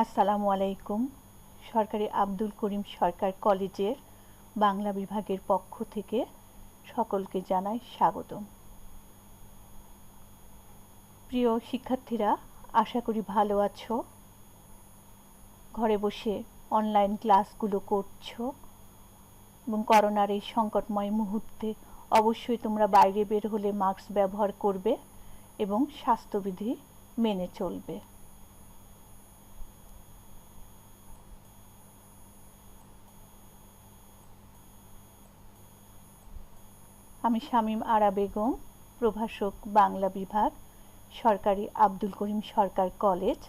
আসসালামু আলাইকুম। সরকারি আব্দুল করিম সরকার কলেজের বাংলা বিভাগের পক্ষ থেকে সকলকে জানাই স্বাগতম। প্রিয় শিক্ষার্থীরা, আশা করি ভালো আছো। ঘরে বসে অনলাইন ক্লাসগুলো করছো এবং করোনার এই সংকটময় মুহূর্তে অবশ্যই তোমরা বাইরে বের হলে মাস্ক ব্যবহার করবে এবং স্বাস্থ্যবিধি মেনে চলবে। আমি শামীম আরা বেগম, প্রভাষক বাংলা বিভাগ, সরকারি আব্দুল করিম সরকার কলেজ,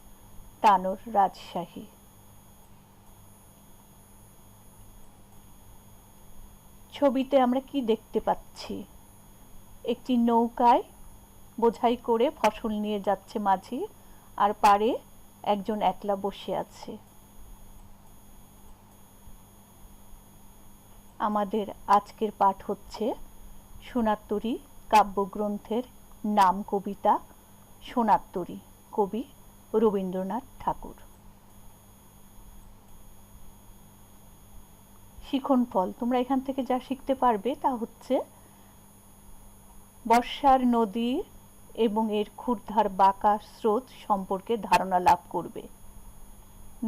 তানোর, রাজশাহী। ছবিতে আমরা কি দেখতে পাচ্ছি? একটি নৌকায় বোঝাই করে ফসল নিয়ে যাচ্ছে মাঝি, আর পাড়ে একজন একলা বসে আছে। আমাদের আজকের পাঠ হচ্ছে সোনারতরী কাব্যগ্রন্থের নাম কবিতা সোনারতরী, কবি রবীন্দ্রনাথ ঠাকুর। শিখনফল, তোমরা এখান থেকে যা শিখতে পারবে তা হচ্ছে বর্ষার নদী এবং এর ক্ষুরধার বাঁকা স্রোত সম্পর্কে ধারণা লাভ করবে।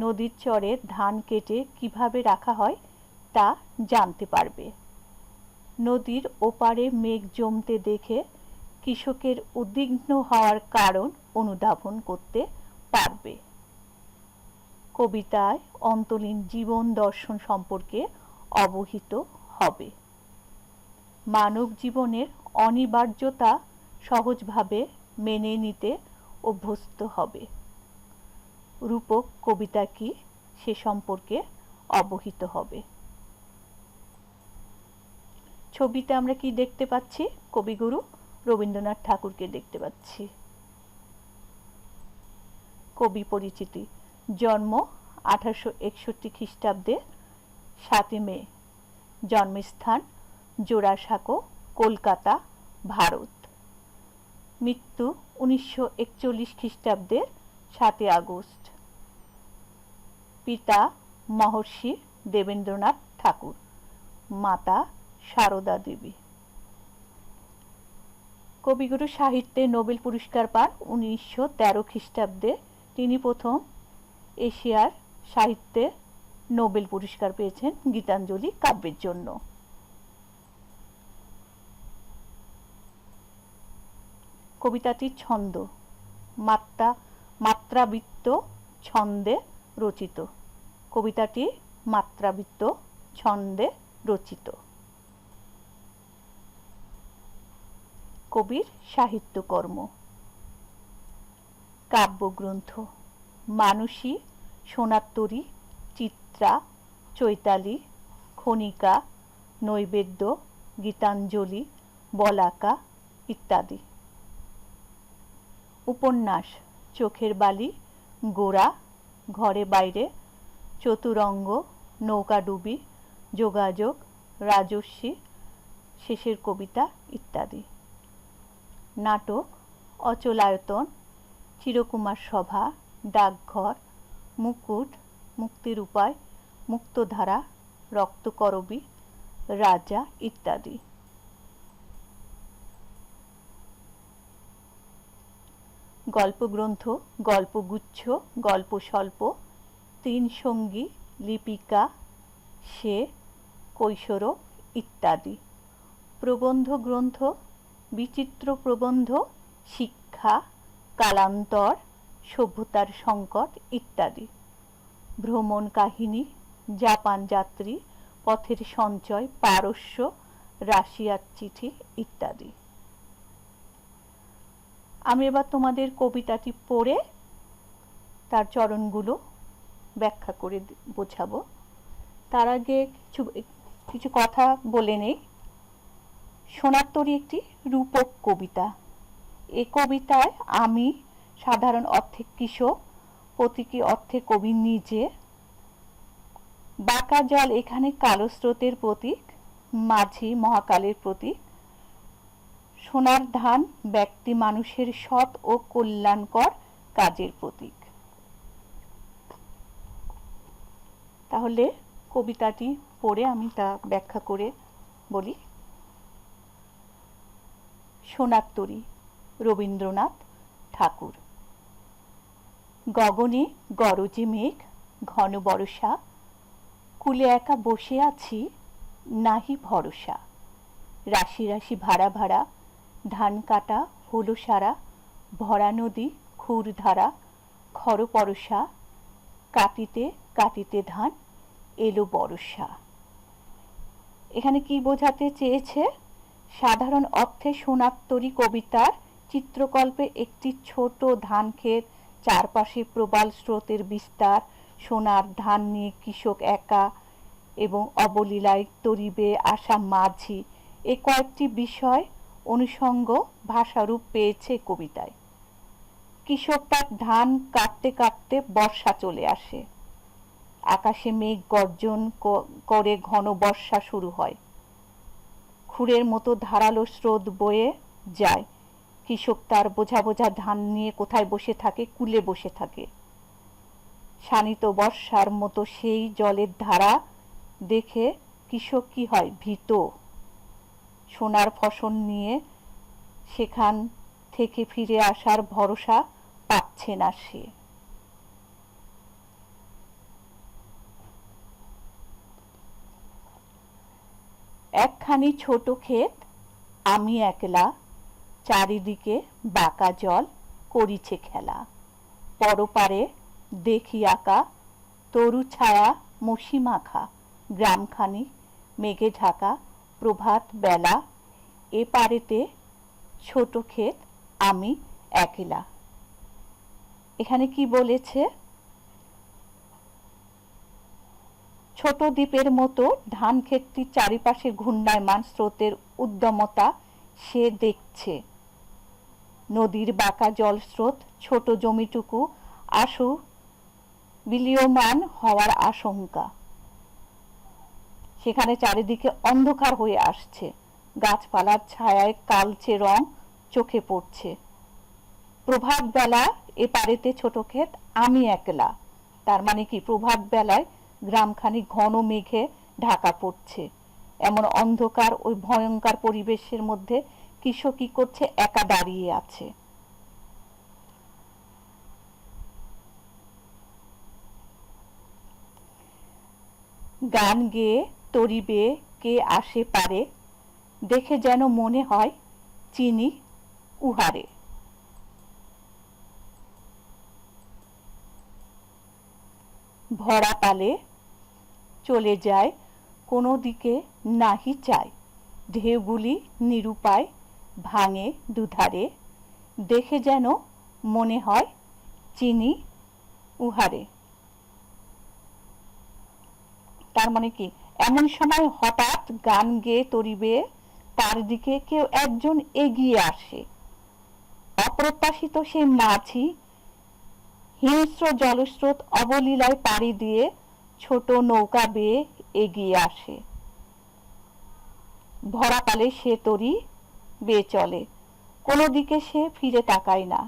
নদীর চরে ধান কেটে কিভাবে রাখা হয় তা জানতে পারবে। নদীর ওপারে মেঘ জমতে দেখে কৃষকের উদ্বিগ্ন হওয়ার কারণ অনুধাবন করতে পারবে। কবিতায় অন্তলীন জীবন দর্শন সম্পর্কে অবহিত হবে। মানব জীবনের অনিবার্যতা সহজভাবে মেনে নিতে অভ্যস্ত হবে। রূপক কবিতা কি সে সম্পর্কে অবহিত হবে। ছবিতে আমরা কি দেখতে পাচ্ছি? কবিগুরু রবীন্দ্রনাথ ঠাকুরকে দেখতে পাচ্ছি। কবি পরিচিতি: জন্ম 1861 খ্রিস্টাব্দে 7 মে, জন্মস্থান জোড়াসাঁকো, কলকাতা, ভারত। মৃত্যু 1941 খ্রিস্টাব্দের 7 আগস্ট। পিতা মহর্ষি দেবেন্দ্রনাথ ঠাকুর, মাতা সারদা দেবী। কবিগুরু সাহিত্যে নোবেল পুরস্কার পান 1913 খ্রিস্টাব্দে। তিনি প্রথম এশিয়ার সাহিত্যে নোবেল পুরস্কার পেয়েছেন গীতাঞ্জলি কাব্যের জন্য। কবিতাটির ছন্দ মাত্রাবৃত্ত ছন্দে রচিত। কবিতাটি মাত্রাবৃত্ত ছন্দে রচিত। কবির সাহিত্যকর্ম: কাব্যগ্রন্থ মানসী, সোনারতরী, চিত্রা, চৈতালি, খনিকা, নৈবেদ্য, গীতাঞ্জলি, বলাকা ইত্যাদি। উপন্যাস: চোখের বালি, গোরা, ঘরে বাইরে, চতুরঙ্গ, নৌকাডুবি, যোগাযোগ, রাজস্বী, শেষের কবিতা ইত্যাদি। নাটক: অচলায়তন, চিরকুমার সভা, ডাকঘর, মুকুট, মুক্তির উপায়, মুক্তধারা, রক্তকরবী, রাজা ইত্যাদি। গল্পগ্রন্থ: গল্পগুচ্ছ, গল্পস্বল্প, 3 সঙ্গী, লিপিকা, সে, কৈশোরক ইত্যাদি। প্রবন্ধ গ্রন্থ: বিচিত্র প্রবন্ধ, শিক্ষা, কালান্তর, সভ্যতার সংকট ইত্যাদি। ভ্রমণ কাহিনী: জাপান যাত্রী, পথের সঞ্চয়, পারস্য, রাশিয়ার চিঠি ইত্যাদি। আমি এবার তোমাদের কবিতাটি পড়ে তার চরণগুলো ব্যাখ্যা করে বোঝাবো। তার আগে কিছু কথা বলে নেই। সোনারতরী একটি রূপক কবিতা। এই কবিতায় আমি সাধারণ অর্থে কৃষক, প্রতীকী অর্থে কবি নিজে। বাঁকা জল এখানে কালো স্রোতের প্রতীক, মাঝি মহাকালের প্রতীক। সোনার ধান ব্যক্তি মানুষের সৎ ও কল্যাণকর কাজের প্রতীক। তাহলে কবিতাটি পড়ে আমি তা ব্যাখ্যা করে বলি। সোনার তরী, রবীন্দ্রনাথ ঠাকুর। গগনে গরজে মেঘ, ঘন বরষা, কুলে একা বসে আছি, নাহি ভরসা। রাশি রাশি ভাড়া ভাড়া, ধান কাটা হলো সারা, ভরা নদী খুর ধারা, খর পরশা, কাটিতে কাটিতে ধান এলো বরষা। এখানে কি বোঝাতে চেয়েছে? সাধারণ অর্থে সোনার তরী কবিতার চিত্রকল্পে একটি ছোট ধান ক্ষেত, চারপাশে প্রবাল স্রোতের বিস্তার, সোনার ধান নিয়ে কৃষক একা এবং অবলীলায় তরী বেয়ে আসা মাঝি, এ কয়েকটি বিষয় অনুষঙ্গ ভাষারূপ পেয়েছে কবিতায়। কৃষক তার ধান কাটতে কাটতে বর্ষা চলে আসে, আকাশে মেঘ গর্জন করে ঘন বর্ষা শুরু হয়, খুরের মতো ধারালো স্রোত বয়ে যায়। কৃষক তার বোঝা বোঝা ধান নিয়ে কোথায় বসে থাকে? কুলে বসে থাকে। শানিত বর্ষার মতো সেই জলের ধারা দেখে কৃষক কি হয়? ভীত। সোনার ফসল নিয়ে সেখান থেকে ফিরে আসার ভরসা পাচ্ছে না সে। একখানি ছোট ক্ষেত, আমি একলা, চারিদিকে বাঁকা জল করিছে খেলা। পরপারে দেখি আঁকা তরু ছায়া মসি মাখা, গ্রামখানি মেঘে ঢাকা, প্রভাত বেলা, এ পারেতে ছোট ক্ষেত, আমি একলা। এখানে কি বলেছে? ছোট দ্বীপের মতো ধান ক্ষেতটির চারিপাশে ঘূর্ণায়মান স্রোতের উদ্যমতা সে দেখছে। নদীর বাঁকা জলস্রোত ছোট জমিটুকু আশু বিলীয়মান হওয়ার আশঙ্কা। সেখানে চারিদিকে অন্ধকার হয়ে আসছে, গাছপালার ছায়ায় কালচে রং চোখে পড়ছে। প্রভাত বেলা, এ পারেতে ছোট ক্ষেত, আমি একলা। তার মানে কি? প্রভাত বেলায় গ্রামখানি ঘন মেঘে ঢাকা পড়ছে। এমন অন্ধকার ওই ভয়ঙ্কর পরিবেশের মধ্যে কৃষক কি করছে? একা দাঁড়িয়ে আছে। গান গেয়ে তরি বেয়ে কে আসে পারে, দেখে যেন মনে হয় চিনি উহারে। ভরা পালে চলে যায়, কোনো দিকে নাহি চায়, ঢেউগুলি নিরুপায় ভাঙে দুধারে, দেখে যেন মনে হয় চিনি উহারে। তার মানে কি? এমন সময় হঠাৎ গান গেয়ে তরি বেয়ে তার দিকে কেউ একজন এগিয়ে আসে। অপ্রত্যাশিত সেই মাঝি হিংস্র জলস্রোত অবলীলায় পাড়ি দিয়ে ছোট নৌকা বেয়ে এগিয়ে আসে। ভরা পালে সে তরি বেয়ে চলে, কোনো দিকে সে ফিরে তাকায় না।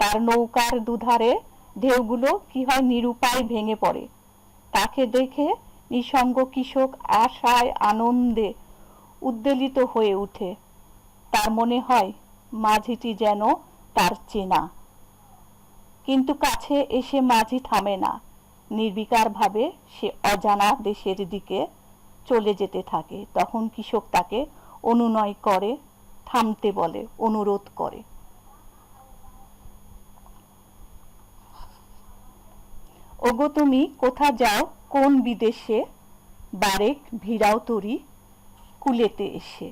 তার নৌকার দুধারে ঢেউগুলো কি হয়? নিরুপায় ভেঙে পড়ে। তাকে দেখে নিঃসঙ্গ কৃষক আশায় আনন্দে উদ্বেলিত হয়ে উঠে। তার মনে হয় মাঝিটি যেন তার চেনা। কিন্তু কাছে এসে মাঝি থামে না, নির্বিকার ভাবে সে অজানা দেশের দিকে চলে যেতে থাকে। তখন কৃষক তাকে অনুনয় করে, থামতে বলে, অনুরোধ করে। ওগো তুমি কোথা যাও কোন বিদেশে, বারেক ভিড়াও তরি কুলেতে এসে।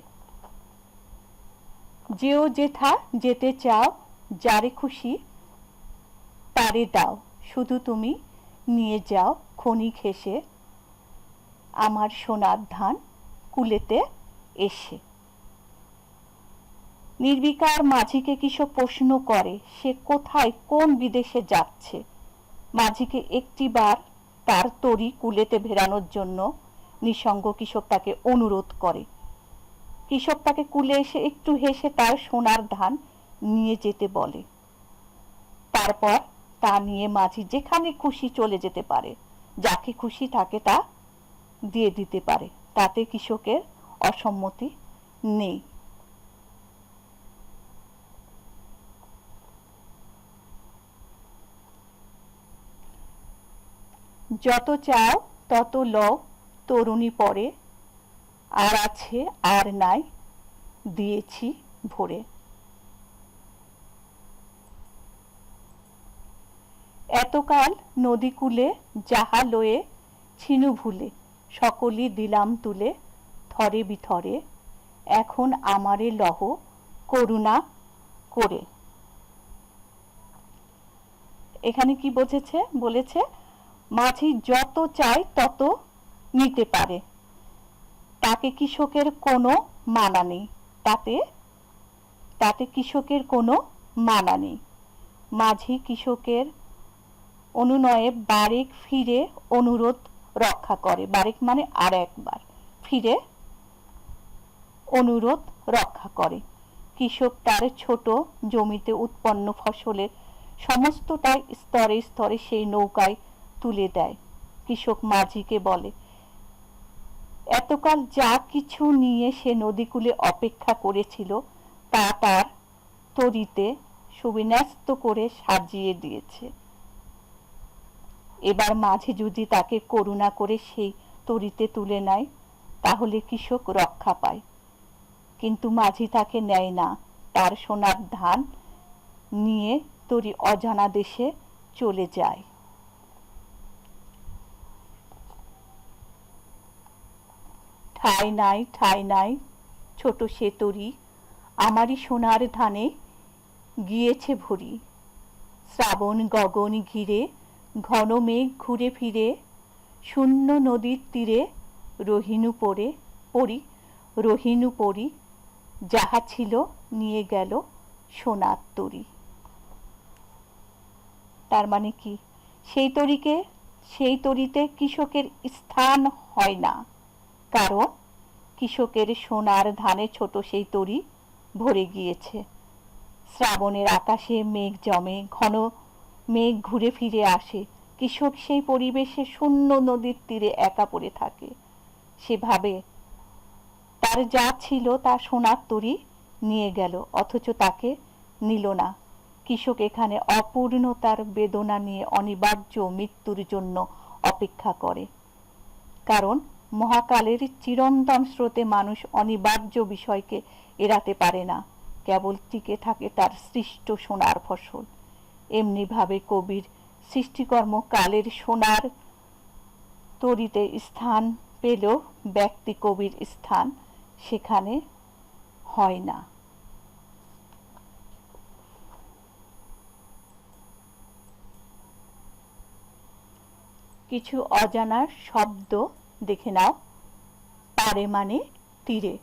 যেও যেথা যেতে চাও, যারে খুশি তারে দাও, শুধু তুমি নিয়ে যাও ক্ষণিক হেসে, আমার সোনার ধান কুলেতে এসে। নির্বিকার মাঝিকে কৃষক প্রশ্ন করে সে কোথায় কোন বিদেশে যাচ্ছে। মাঝিকে একটিবার তার তরি কুলেতে ভেড়ানোর জন্য নিঃসঙ্গ কৃষক তাকে অনুরোধ করে। কৃষক তাকে কুলে এসে একটু হেসে তার সোনার ধান নিয়ে যেতে বলে। তারপর তা নিয়ে মাঝি যেখানে খুশি চলে যেতে পারে। যাকে খুশি তাকে তা দিয়ে দিতে পারে, তাতে কৃষকের অসম্মতি নেই। যত চাও তত লও, তরুণী পরে, আর আছে আর নাই, দিয়েছি ভরে। এতকাল নদীকূলে যাহা লয়ে ছিনু ভুলে, সকলই দিলাম তুলে, থরে বিথরে, এখন আমারে লহ করুণা করে। এখানে কি বলেছে মাঝি যত চায় তত নিতে পারে, তাকে কৃষকের কোনো মানা নেই, তাতে কৃষকের কোনো মানা নেই। মাঝি কৃষকের অনুনয়ে বারেক ফিরে অনুরোধ রক্ষা করে, বারেক মানে আর একবার, ফিরে অনুরোধ রক্ষা করে। কৃষক তার ছোট জমিতে উৎপন্ন ফসলের সমস্তটাই স্তরে স্তরে সেই নৌকায় তুলে দেয়। কৃষক মাঝিকে বলে, এতকাল যা কিছু নিয়ে সে নদীকূলে অপেক্ষা করেছিল তা তার তরিতে সুবিন্যস্ত করে সাজিয়ে দিয়েছে। এবার মাঝি যদি তাকে করুণা করে সেই তরিতে তুলে নেয় তাহলে কৃষক রক্ষা পায়, কিন্তু মাঝি তাকে নেয় না, তার সোনার ধান নিয়ে তরি অজানা দেশে চলে যায়। ঠাঁই নাই ঠাঁই নাই ছোট সে তরি, আমারই সোনার ধানে গিয়েছে ভরি। শ্রাবণ গগন ঘিরে ঘন মেঘ ঘুরে ফিরে, শূন্য নদীর তীরে রহিনু পড়ি, যাহা ছিল নিয়ে গেল সোনার তরি। তার মানে কি, সেই তরিতে কৃষকের স্থান হয় না, কারণ কৃষকের সোনার ধানে ছোট সেই তরি ভরে গিয়েছে। শ্রাবণের আকাশে মেঘ জমে, ঘন মেঘ ঘুরে ফিরে আসে, কৃষক সেই পরিবেশে শূন্য নদীর তীরে একা পড়ে থাকে। সেভাবে তার যা ছিল তা সোনার তরি নিয়ে গেল, অথচ তাকে নিল না। কৃষক এখানে অপূর্ণতার বেদনা নিয়ে অনিবার্য মৃত্যুর জন্য অপেক্ষা করে, কারণ মহাকালের চিরন্তন স্রোতে মানুষ অনিবার্য বিষয়কে এড়াতে পারে না, কেবল টিকে থাকে তার সৃষ্ট সোনার ফসল। এমনি ভাবে কবির সৃষ্টিকর্ম কালের সোনার তরিতে স্থান পেলেও ব্যক্তি কবির স্থান সেখানে হয় না। কিছু অজানা শব্দ দেখে নাও। পারে মানে তীরে,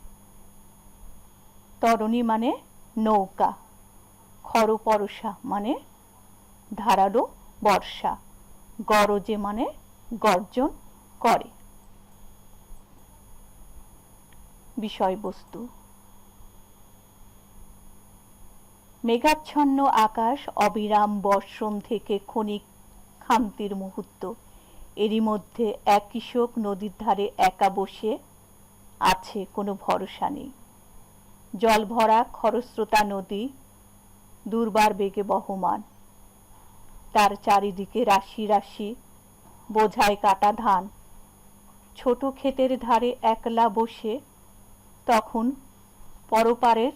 তরণী মানে নৌকা, খরপরশা মানে ধারালো বর্ষা, গরজে মানে গর্জন করে। বিষয়বস্তু, মেঘাচ্ছন্ন আকাশ, অবিরাম বর্ষণ থেকে ক্ষণিক ক্ষান্তির মুহূর্ত, এরই মধ্যে এক কৃষক নদীর ধারে একা বসে আছে, কোনো ভরসা নেই। জল ভরা খরস্রোতা নদী দুর্বার বেগে বহমান, তার চারিদিকে রাশি রাশি বোঝাই কাটা ধান। ছোট ক্ষেতের ধারে একলা বসে তখন পরপারের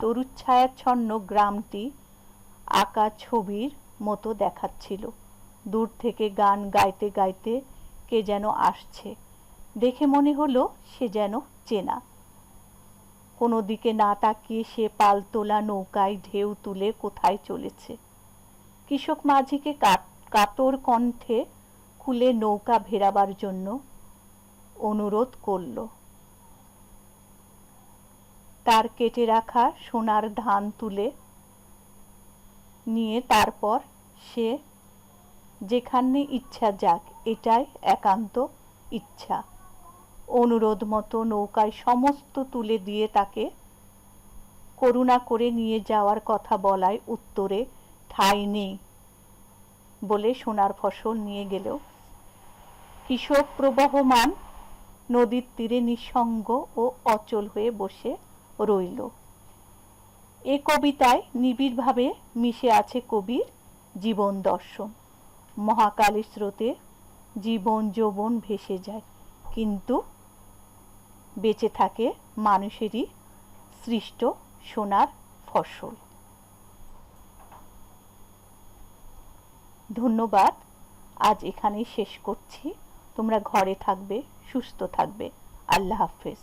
তরুচ্ছায়াচ্ছন্ন গ্রামটি আঁকা ছবির মতো দেখাচ্ছিল। দূর থেকে গান গাইতে গাইতে কে যেন আসছে, দেখে মনে হলো সে যেন চেনা। কোনো দিকে না তাকিয়ে সে পালতোলা নৌকায় ঢেউ তুলে কোথায় চলেছে। কৃষক মাঝিকে কাতর কণ্ঠে খুলে নৌকা ভেরাবার জন্য অনুরোধ করল। তার কেটে রাখা সোনার ধান তুলে নিয়ে তারপর সে যেখানে ইচ্ছা যাক, এটাই একান্ত ইচ্ছা। অনুরোধ মতো নৌকায় সমস্ত তুলে দিয়ে তাকে করুণা করে নিয়ে যাওয়ার কথা বলায় উত্তরে ঠাঁই নেই বলে সোনার ফসল নিয়ে গেলেও কৃষক প্রবহমান নদীর তীরে নিঃসঙ্গ ও অচল হয়ে বসে রইল। এ কবিতায় নিবিড়ভাবে মিশে আছে কবির জীবন দর্শন। মহাকালের স্রোতে জীবন যৌবন ভেসে যায়, কিন্তু বেঁচে থাকে মানুষেরই সৃষ্ট সোনার ফসল। ধন্যবাদ। আজ এখানেই শেষ করছি। তোমরা ঘরে থাকবে, সুস্থ থাকবে। আল্লাহ হাফেজ।